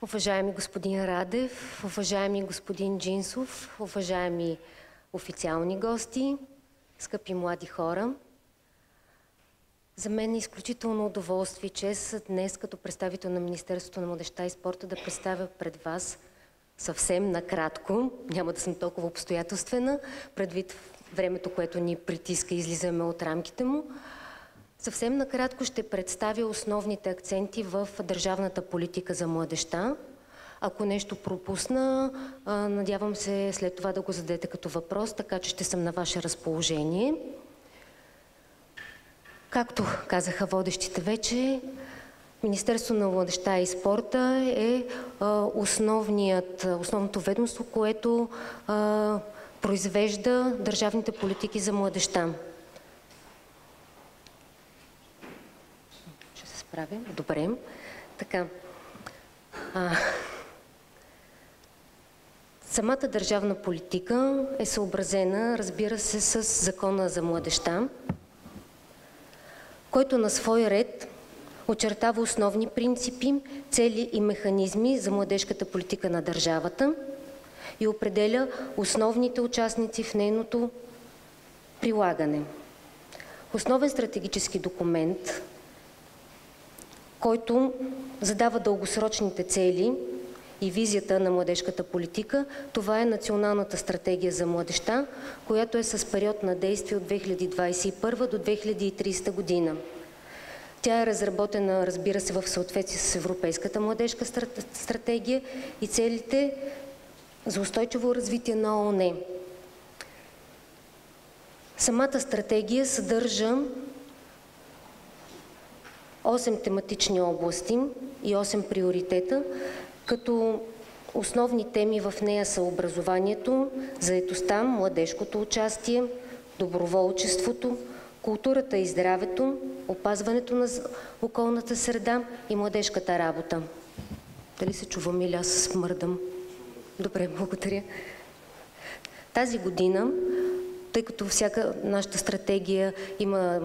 Уважаеми господин Радев, уважаеми господин Джинсов, уважаеми официални гости, скъпи млади хора! За мен е изключително удоволствие и чест днес като представител на Министерството на младежта и спорта да представя пред вас съвсем накратко, няма да съм толкова обстоятелствена, предвид времето, което ни притиска и излизаме от рамките му. Съвсем накратко ще представя основните акценти в държавната политика за младежта. Ако нещо пропусна, надявам се след това да го зададете като въпрос, така че ще съм на ваше разположение. Както казаха водещите вече, Министерството на младежта и спорта е основното ведомство, което произвежда държавните политики за младежта. Ще се справим? Добре. Така. Самата държавна политика е съобразена, разбира се, с Закона за младежта, който на свой ред очертава основни принципи, цели и механизми за младежката политика на държавата и определя основните участници в нейното прилагане. Основен стратегически документ, който задава дългосрочните цели и визията на младежката политика, това е Националната стратегия за младежта, която е с период на действие от 2021 до 2030 година. Тя е разработена, разбира се, в съответствие с Европейската младежка стратегия и целите за устойчиво развитие на ООН. Самата стратегия съдържа 8 тематични области и 8 приоритета, като основни теми в нея са образованието, заетостта, младежкото участие, доброволчеството, културата и здравето, опазването на околната среда и младежката работа. Дали се чувам или аз смърдам? Добре, благодаря. Тази година, тъй като всяка нашата стратегия има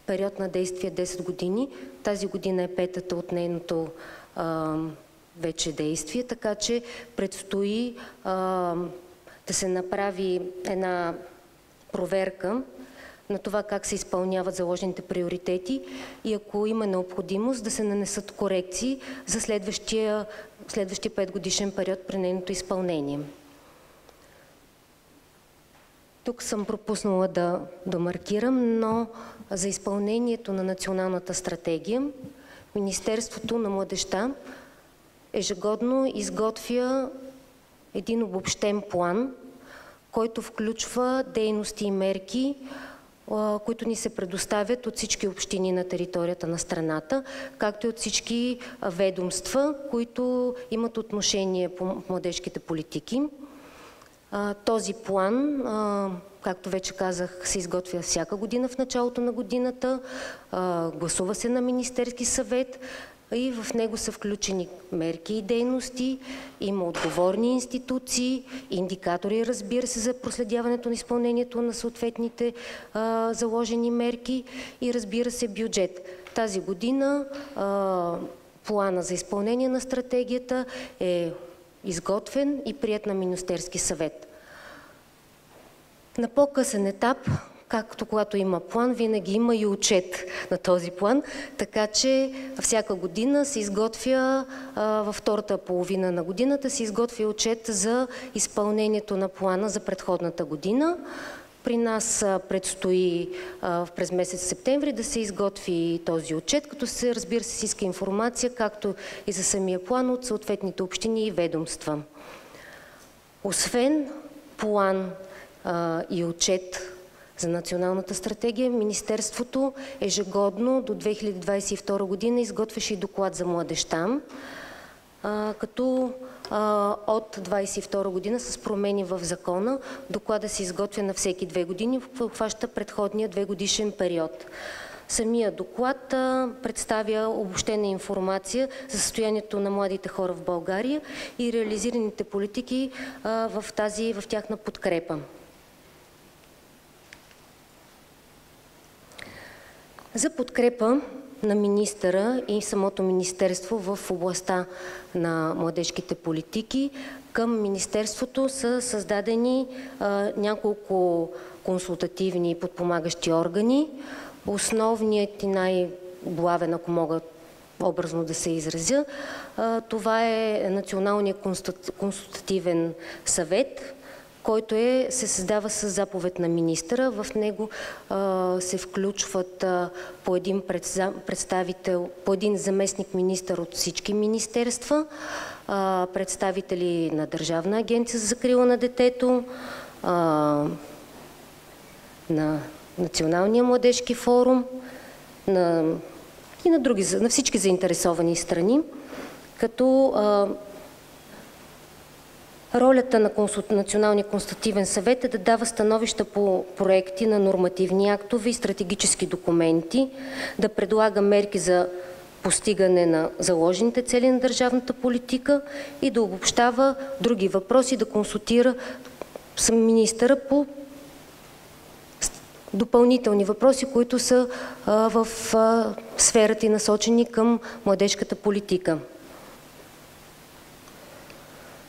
период на действие 10 години, тази година е 5-та от нейното вече действие, така че предстои да се направи една проверка на това как се изпълняват заложените приоритети и ако има необходимост да се нанесат корекции за следващия 5-годишен период при нейното изпълнение. Тук съм пропуснала да маркирам, но за изпълнението на националната стратегия Министерството на младежта ежегодно изготвя един обобщен план, който включва дейности и мерки, които ни се предоставят от всички общини на територията на страната, както и от всички ведомства, които имат отношение по младежките политики. Този план, както вече казах, се изготвя всяка година в началото на годината, гласува се на Министерски съвет и в него са включени мерки и дейности, има отговорни институции, индикатори, разбира се, за проследяването на изпълнението на съответните заложени мерки и, разбира се, бюджет. Тази година плана за изпълнение на стратегията е изготвен и приет на Министерски съвет. На по-късен етап, както когато има план, винаги има и отчет на този план, така че всяка година се изготвя, във втората половина на годината се изготвя отчет за изпълнението на плана за предходната година. При нас предстои през месец септември да се изготви този отчет, като се, разбира се, иска информация, както и за самия план от съответните общини и ведомства. Освен план и отчет за националната стратегия, Министерството ежегодно до 2022 година изготвяше и доклад за младежта, като от 2022 година с промени в закона доклада се изготвя на всеки 2 години, обхваща предходния 2-годишен период. Самия доклад представя обобщена информация за състоянието на младите хора в България и реализираните политики в тяхна подкрепа. За подкрепа на министъра и самото министерство в областта на младежките политики. Към министерството са създадени няколко консултативни и подпомагащи органи. Основният и най-главен, ако мога образно да се изразя, това е Националният консултативен съвет, който се създава с заповед на министъра. В него се включват по един представител, по един заместник министър от всички министерства, представители на Държавна агенция за закрила на детето, на Националния младежки форум и на всички заинтересовани страни, като ролята на Националния консултативен съвет е да дава становища по проекти на нормативни актове и стратегически документи, да предлага мерки за постигане на заложените цели на държавната политика и да обобщава други въпроси, да консултира министъра по допълнителни въпроси, които са в сферата и насочени към младежката политика.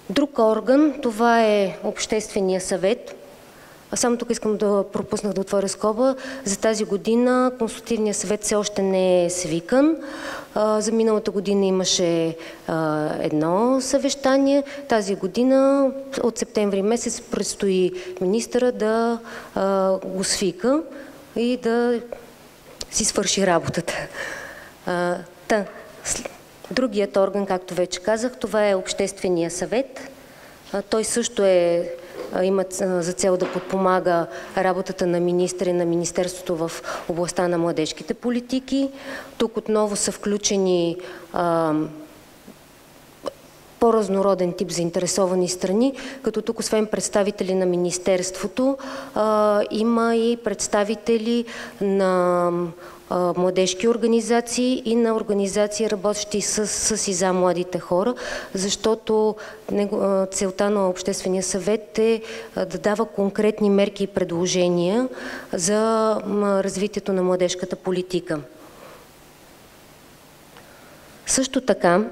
Друг орган, това е Обществения съвет. Само тук искам да пропуснах да отворя скоба. За тази година Консултативният съвет все още не е свикан. За миналата година имаше едно съвещание. Тази година от септември месец предстои министъра да го свика и да си свърши работата. Другият орган, както вече казах, това е Обществения съвет. Той също има за цел да подпомага работата на министъра и на Министерството в областта на младежките политики. Тук отново са включени по-разнороден тип заинтересовани страни, като тук освен представители на Министерството има и представители на младежки организации и на организации, работещи с и за младите хора, защото целта на Обществения съвет е да дава конкретни мерки и предложения за развитието на младежката политика. Също така,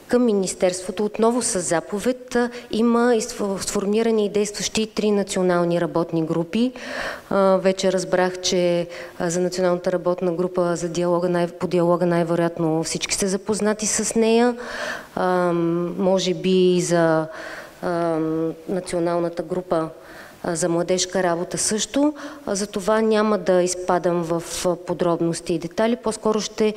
към Министерството отново с заповед има сформирани и действащи 3 национални работни групи. Вече разбрах, че за Националната работна група по диалога най-вероятно всички сте запознати с нея. Може би и за Националната група за младежка работа също. За това няма да изпадам в подробности и детали. По-скоро ще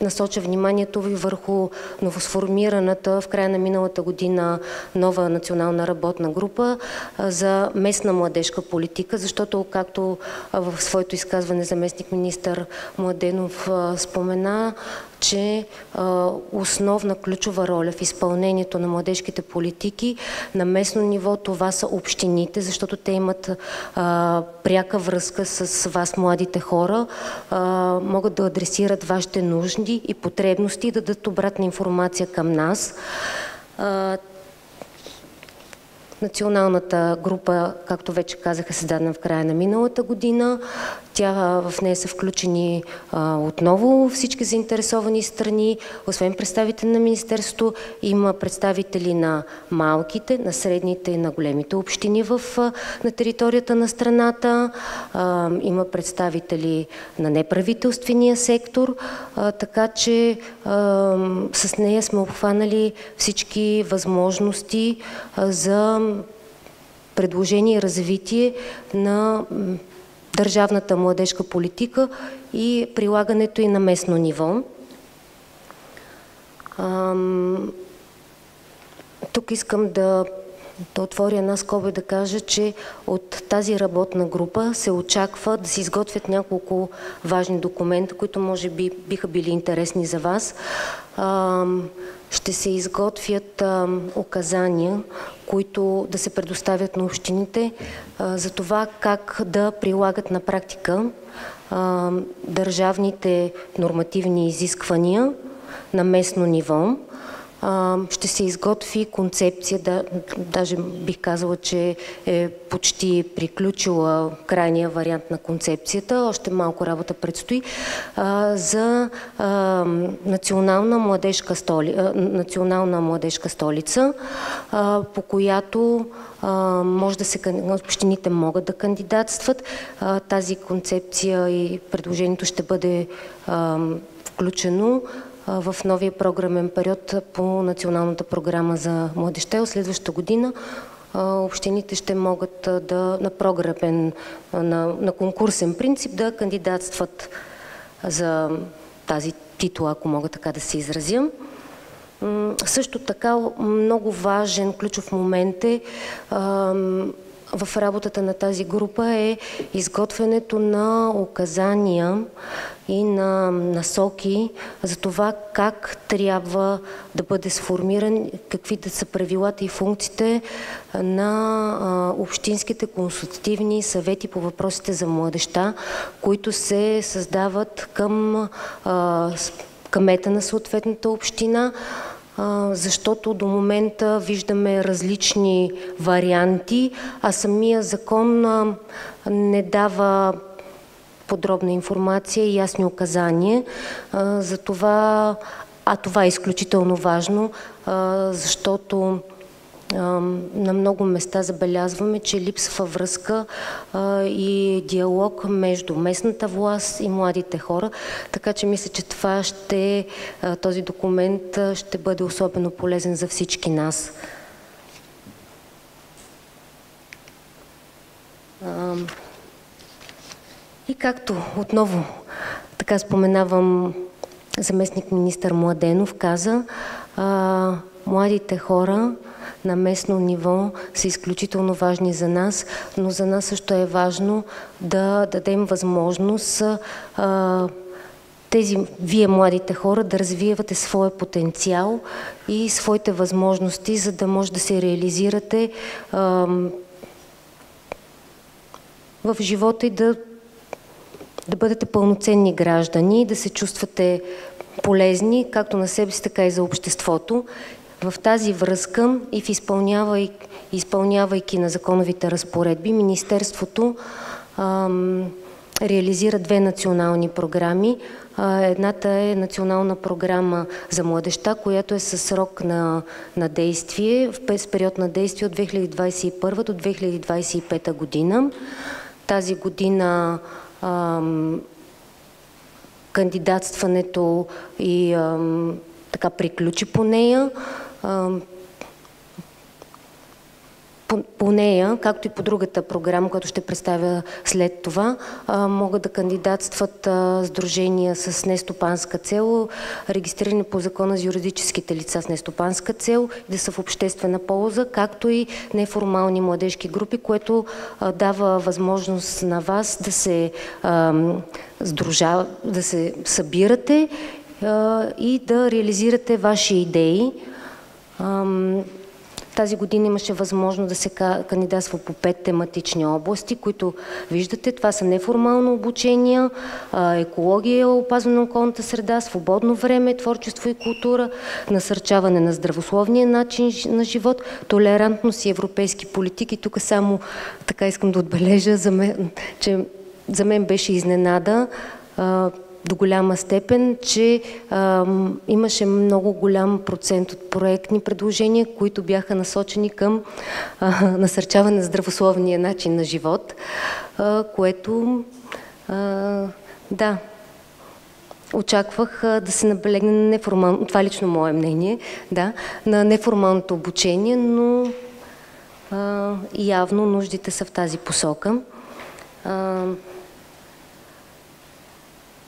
насоча вниманието ви върху новосформираната в края на миналата година нова национална работна група за местна младежка политика, защото, както в своето изказване заместник-министър Младенов спомена, че основна ключова роля в изпълнението на младежките политики на местно ниво това са общините, защото те имат пряка връзка с вас, младите хора, могат да адресират вашите нужди и потребности и да дадат обратна информация към нас. Националната група, както вече казах, е създадена в края на миналата година. В нея са включени отново всички заинтересовани страни. Освен представители на Министерството, има представители на малките, на средните и на големите общини на територията на страната. Има представители на неправителствения сектор, така че с нея сме обхванали всички възможности за предложение и развитие на държавната младежка политика и прилагането и на местно ниво. Тук искам да отворя една скоба и да кажа, че от тази работна група се очаква да се изготвят няколко важни документа, които може би биха били интересни за вас. Ще се изготвят указания, които да се предоставят на общините за това как да прилагат на практика държавните нормативни изисквания на местно ниво. ще се изготви концепция, даже бих казала, че е почти приключила крайния вариант на концепцията, още малко работа предстои, за национална младежка столица, по която общините могат да кандидатстват. Тази концепция и предложението ще бъде включено в новия програмен период по Националната програма за младежта. От следващата година общините ще могат на конкурсен принцип да кандидатстват за тази титла, ако мога така да се изразя. Също така много важен ключов момент е в работата на тази група е изготвянето на указания и на насоки за това как трябва да бъде сформиран, какви да са правилата и функциите на общинските консултативни съвети по въпросите за младежта, които се създават към кмета на съответната община, защото до момента виждаме различни варианти, а самия закон не дава подробна информация и ясни указания. Това е изключително важно, защото на много места забелязваме, че липсва връзка и диалог между местната власт и младите хора. Така че мисля, че този документ ще бъде особено полезен за всички нас. И както отново така споменавам, заместник-министър Младенов каза, младите хора на местно ниво са изключително важни за нас, но за нас също е важно да дадем възможност вие, младите хора, да развивате своя потенциал и своите възможности, за да може да се реализирате в живота и да бъдете пълноценни граждани, да се чувствате полезни, както на себе си, така и за обществото. В тази връзка и изпълнявайки на законовите разпоредби, Министерството реализира две национални програми. Едната е национална програма за младежта, която е със срок на действие, с период на действие от 2021 до 2025 година. Тази година кандидатстването и така приключи по нея. По нея, както и по другата програма, която ще представя след това, могат да кандидатстват сдружения с нестопанска цел, регистрирани по Закона за юридическите лица с нестопанска цел, да са в обществена полза, както и неформални младежки групи, което дава възможност на вас да се да се събирате и да реализирате ваши идеи. Тази година имаше възможност да се кандидатства по 5 тематични области, които виждате. Това са неформално обучение, екология, опазване на околната среда, свободно време, творчество и култура, насърчаване на здравословния начин на живот, толерантност и европейски политики. Тук само така искам да отбележа, че за мен беше изненада до голяма степен, че имаше много голям процент от проектни предложения, които бяха насочени към насърчаване на здравословния начин на живот, което да, очаквах да се наблегне на неформално, това е лично мое мнение, да, на неформалното обучение, но явно нуждите са в тази посока.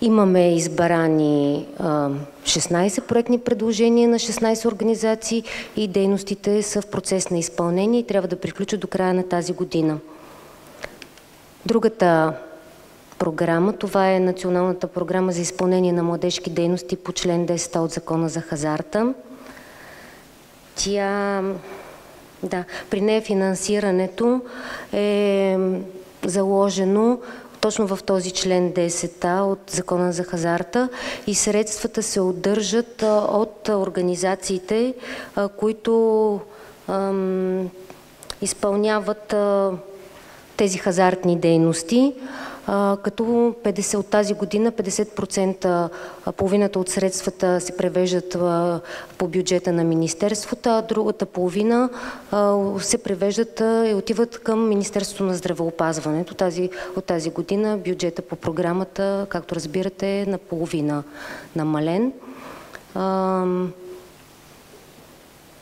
Имаме избрани 16 проектни предложения на 16 организации и дейностите са в процес на изпълнение и трябва да приключат до края на тази година. Другата програма, това е Националната програма за изпълнение на младежки дейности по член 10 от Закона за хазарта. При нея финансирането е заложено. точно в този член 10а от Закона за хазарта и средствата се удържат от организациите, които изпълняват тези хазартни дейности, като от тази година 50%, половината от средствата се превеждат по бюджета на Министерството, а другата половина се превеждат и отиват към Министерството на здравеопазването. От тази година бюджета по програмата, както разбирате, е наполовина намален.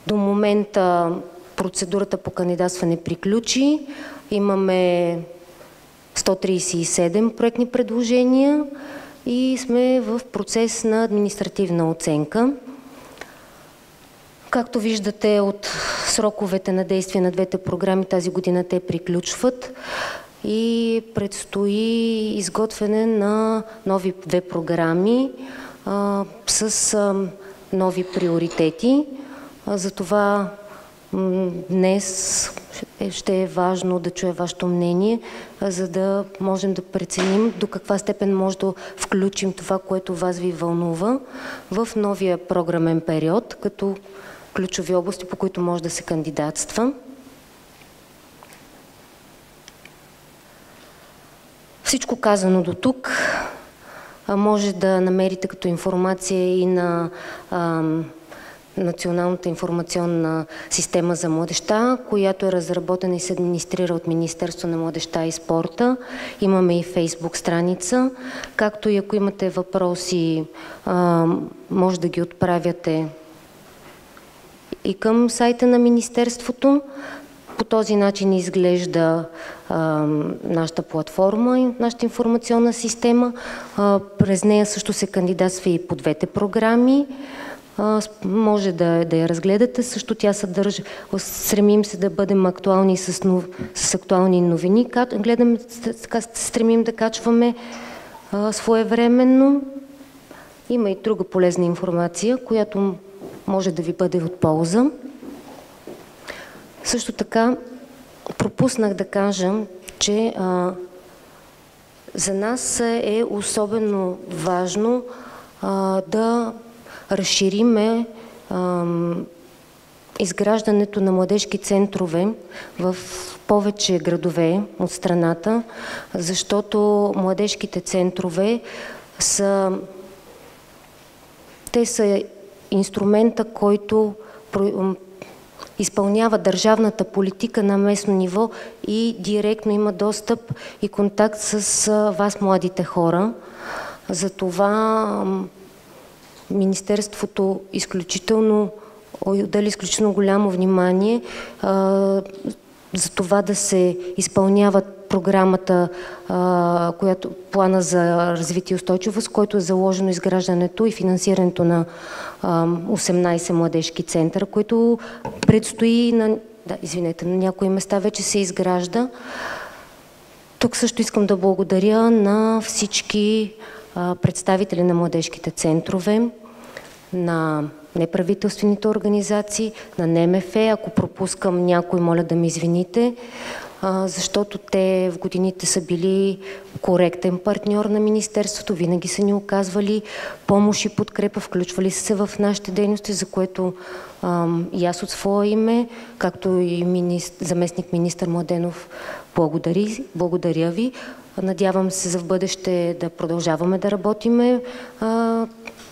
До момента процедурата по кандидатстване приключи. Имаме 137 проектни предложения и сме в процес на административна оценка. Както виждате от сроковете на действие на двете програми, тази година те приключват и предстои изготвяне на нови две програми с нови приоритети. Затова днес ще е важно да чуя вашето мнение, за да можем да преценим до каква степен може да включим това, което вас ви вълнува в новия програмен период, като ключови области, по които може да се кандидатства. Всичко казано до тук може да намерите като информация и на Националната информационна система за младежта, която е разработена и се администрира от Министерството на младежта и спорта. Имаме и Фейсбук страница, както и ако имате въпроси, може да ги отправяте и към сайта на Министерството. По този начин изглежда нашата платформа и нашата информационна система. През нея също се кандидатства и по двете програми. Може да я разгледате. Също тя съдържа, стремим се да бъдем актуални с актуални новини. Стремим да качваме своевременно. Има и друга полезна информация, която може да ви бъде от полза. Също така пропуснах да кажа, че за нас е особено важно да разшириме изграждането на младежки центрове в повече градове от страната, защото младежките центрове са инструмента, който изпълнява държавната политика на местно ниво и директно има достъп и контакт с вас, младите хора. Затова Министерството отдели изключително голямо внимание за това да се изпълнява програмата, плана за развитие и устойчивост, който е заложено изграждането и финансирането на 18 младежки центъра, които предстои на някои места вече се изгражда. Тук също искам да благодаря на всички представители на младежките центрове, на неправителствените организации, на НМФ. Ако пропускам някой, моля да ме извините, защото те в годините са били коректен партньор на Министерството, винаги са ни оказвали помощ и подкрепа, включвали се в нашите дейности, за което и аз от своя име, както и заместник министър Младенов, благодаря ви. Надявам се за в бъдеще да продължаваме да работиме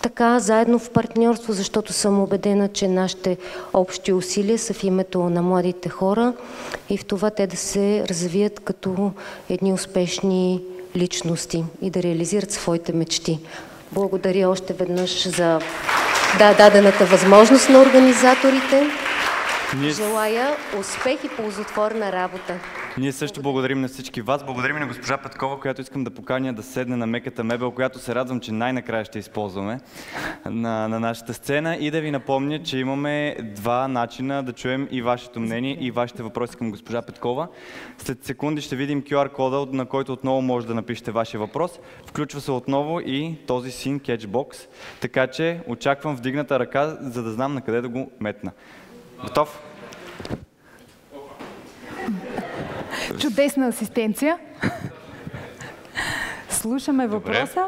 така, заедно в партньорство, защото съм убедена, че нашите общи усилия са в името на младите хора и в това те да се развият като едни успешни личности и да реализират своите мечти. Благодаря още веднъж за дадената възможност на организаторите. Желая успех и ползотворна работа. Ние също благодарим на всички вас. Благодарим на госпожа Петкова, която искам да поканя да седне на меката мебел, която се радвам, че най-накрая ще използваме на нашата сцена. И да ви напомня, че имаме два начина да чуем и вашето мнение, и вашите въпроси към госпожа Петкова. След секунди ще видим QR-кода, на който отново може да напишете вашия въпрос. Включва се отново и този син кетчбокс. Така че очаквам вдигната ръка, за да знам на къде да го метна. Готов? Чудесна асистенция. Слушаме въпроса.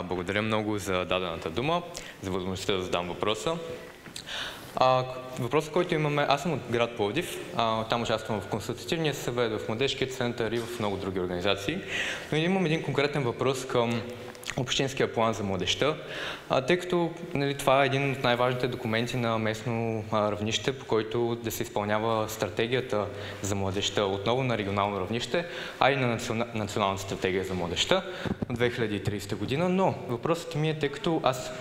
Благодаря много за дадената дума, за възможността да задам въпроса. Въпросът, който имаме, аз съм от град Пловдив, там участвам в консултативния съвет, в младежкият център и в много други организации. Но имам един конкретен въпрос към Общинския план за младежта, тъй като това е един от най-важните документи на местно равнище, по който да се изпълнява стратегията за младежта отново на регионално равнище, а и на националната стратегия за младежта от 2030 година. Но въпросът ми е, тъй като аз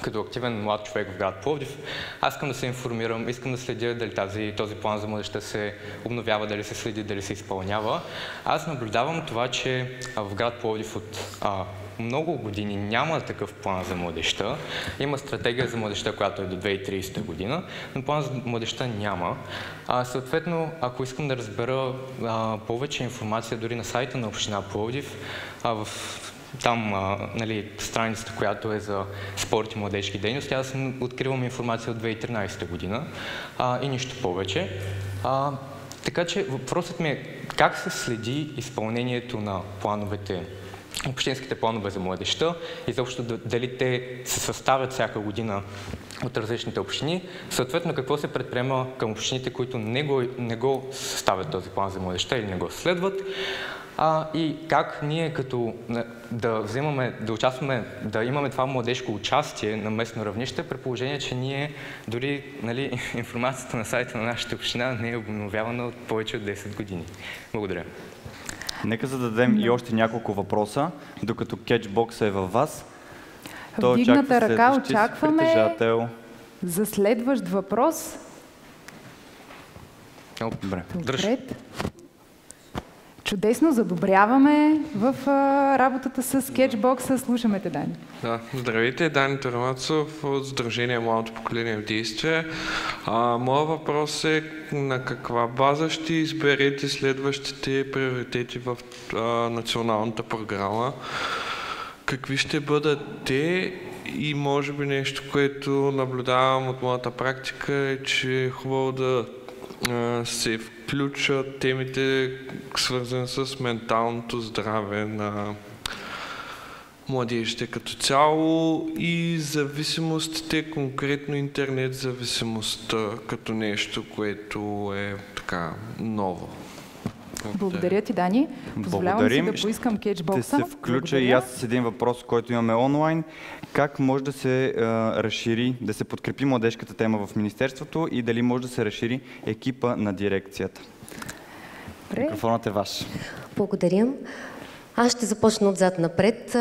като активен млад човек в град Пловдив, аз искам да се информирам, искам да следя дали този план за младежта се обновява, дали се следи, дали се изпълнява. Аз наблюдавам това, че в град Пловдив от много години няма такъв план за младежта. Има стратегия за младежта, която е до 2030 година, но план за младежта няма. Съответно, ако искам да разбера повече информация дори на сайта на община Пловдив, там страницата, която е за спорт и младежки дейности, аз откривам информация от 2013 година и нищо повече. Така че въпросът ми е как се следи изпълнението на плановете, общинските планове за младежта и заобщо дали те се съставят всяка година от различните общини. Съответно, какво се предприема към общините, които не го съставят този план за младежта или не го следват. И как ние като да участваме, да имаме това младежко участие на местно равнище, при положение, че ние дори информацията на сайта на нашата община не е обновявана от повече от 10 години. Благодаря. Нека зададем и още няколко въпроса, докато кетчбокса е във вас. Вдигната ръка очакваме за следващ въпрос. Добре. Чудесно, задобряваме в работата с кетчбокса. Слушаме те, Дани. Здравейте, Дани Тарамацов от Сдружение Младото поколение в действие. Моят въпрос е на каква база ще изберете следващите приоритети в националната програма? Какви ще бъдат те? И може би нещо, което наблюдавам от моята практика е, че е хубаво да се включат темите, свързани с менталното здраве на младежите като цяло и зависимостите, конкретно интернет зависимостта като нещо, което е така ново. Благодаря ти, Дани. Позволявам си да поискам кетчбокса. Ще се включа и аз с един въпрос, който имаме онлайн. Как може да се разшири, да се подкрепи младежката тема в Министерството и дали може да се разшири екипа на дирекцията? Микрофонът е ваш. Благодаря. Аз ще започна отзад напред.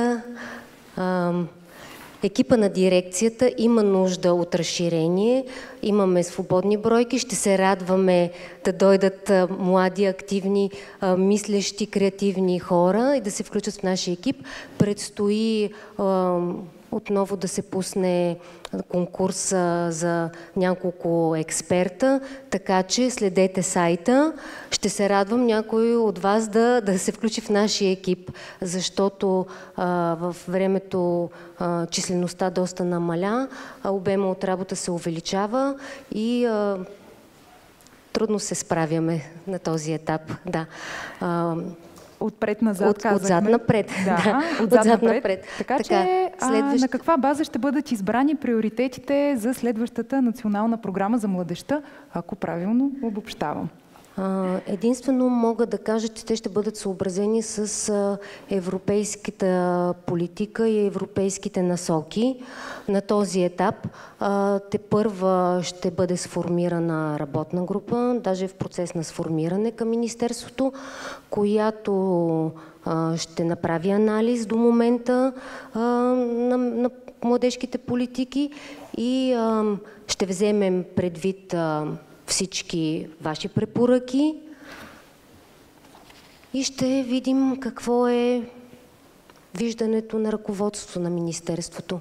Екипа на дирекцията има нужда от разширение. Имаме свободни бройки. Ще се радваме да дойдат млади, активни, мислещи, креативни хора и да се включат в нашия екип. Предстои отново да се пусне конкурс за няколко експерта, така че следете сайта. Ще се радвам някой от вас да се включи в нашия екип, защото в времето числеността доста намаля, обема от работа се увеличава и трудно се справяме на този етап. Да. Отпред-назад казахме. Отзад-напред. Да, отзад-напред. Така че на каква база ще бъдат избрани приоритетите за следващата национална програма за младежта, ако правилно обобщавам? Единствено мога да кажа, че те ще бъдат съобразени с европейската политика и европейските насоки. На този етап тепърва ще бъде сформирана работна група, даже в процес на сформиране към Министерството, която ще направи анализ до момента на младежките политики и ще вземем предвид всички ваши препоръки и ще видим какво е виждането на ръководството на Министерството.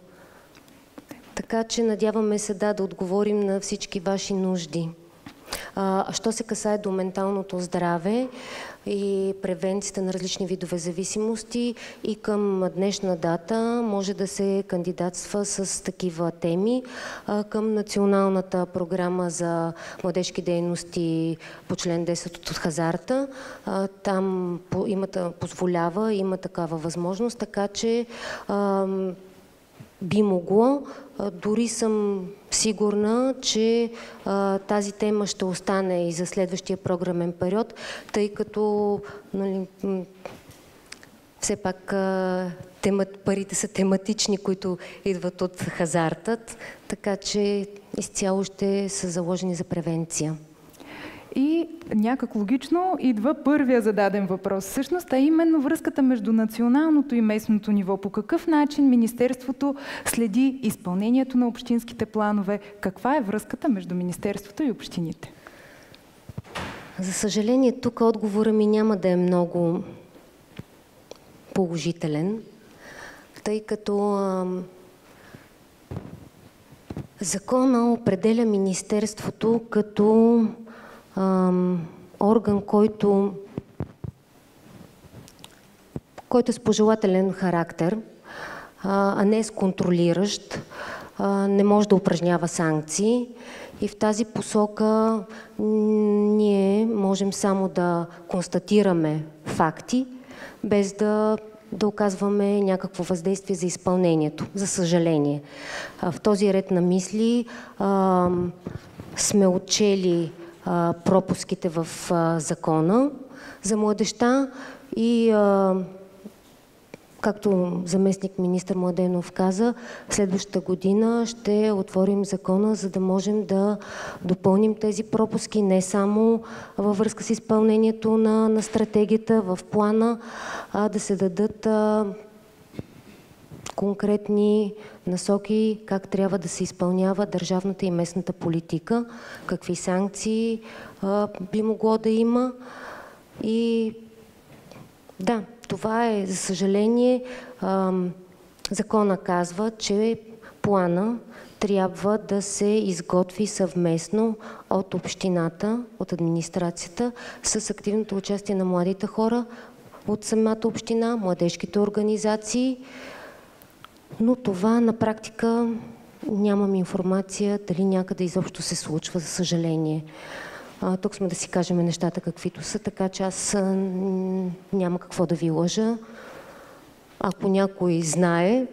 Така че надяваме се да отговорим на всички ваши нужди. Що се касае до менталното здраве и превенцията на различни видове зависимости, и към днешна дата може да се кандидатства с такива теми към Националната програма за младежки дейности по член 10 от хазарта. Там позволява, има такава възможност, така че би могло. Дори съм сигурна, че тази тема ще остане и за следващия програмен период, тъй като все пак парите са тематични, които идват от хазартът, така че изцяло ще са заложени за превенция. И някак логично идва първия зададен въпрос. Всъщност, а именно връзката между националното и местното ниво. По какъв начин Министерството следи изпълнението на общинските планове? Каква е връзката между Министерството и общините? За съжаление, тук отговорът ми няма да е много положителен, тъй като закона определя Министерството като орган, който е с пожелателен характер, а не с контролиращ, не може да упражнява санкции. И в тази посока ние можем само да констатираме факти, без да оказваме някакво въздействие за изпълнението, за съжаление. В този ред на мисли сме отчели пропуските в закона за младежта и както заместник министър Младенов каза, следващата година ще отворим закона, за да можем да допълним тези пропуски не само във връзка с изпълнението на стратегията в плана, а да се дадат конкретни насоки как трябва да се изпълнява държавната и местната политика, какви санкции би могло да има. И да, това е, за съжаление, закона казва, че плана трябва да се изготви съвместно от общината, от администрацията, с активното участие на младите хора от самата община, младежките организации. Но това на практика нямам информация дали някъде изобщо се случва, за съжаление. Тук сме да си кажем нещата каквито са, така че аз няма какво да ви лъжа. Ако някой знае,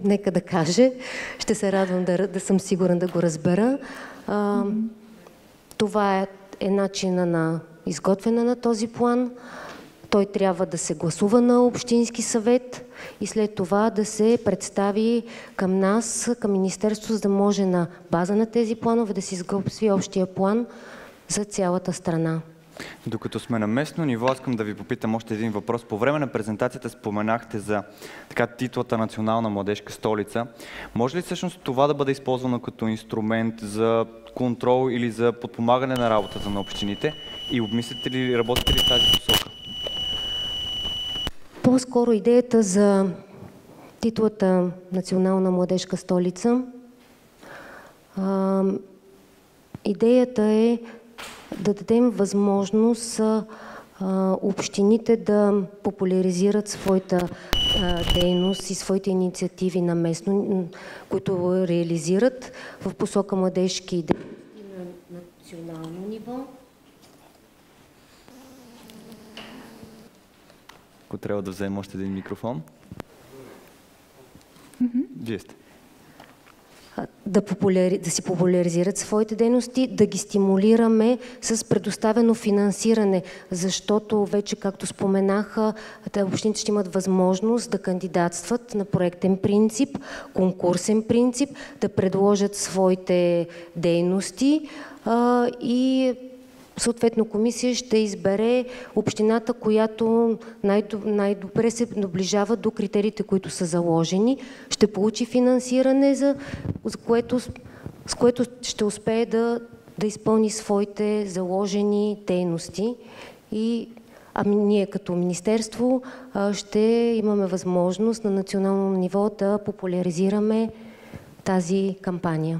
нека да каже. Ще се радвам да съм сигурен да го разбера. Това е начина на изготвяне на този план. Той трябва да се гласува на Общински съвет и след това да се представи към нас, към Министерството, за да може на база на тези планове да се изготви общия план за цялата страна. Докато сме на местно ниво, искам да ви попитам още един въпрос. По време на презентацията споменахте за титлата Национална младежка столица. Може ли всъщност това да бъде използвано като инструмент за контрол или за подпомагане на работата на общините? И обмисляте ли, работите ли в тази посока? По-скоро идеята за титлата Национална младежка столица, идеята е да дадем възможност общините да популяризират своята дейност и своите инициативи на местно, които реализират в посока младежки дейности на национално ниво. Ако трябва да вземем още един микрофон. Вие сте. Да си популяризират своите дейности, да ги стимулираме с предоставено финансиране, защото вече, както споменаха, общините ще имат възможност да кандидатстват на проектен принцип, конкурсен принцип, да предложат своите дейности и съответно комисия ще избере общината, която най-добре се наближава до критериите, които са заложени. Ще получи финансиране, с което ще успее да изпълни своите заложени дейности. И ние като министерство ще имаме възможност на национално ниво да популяризираме тази кампания.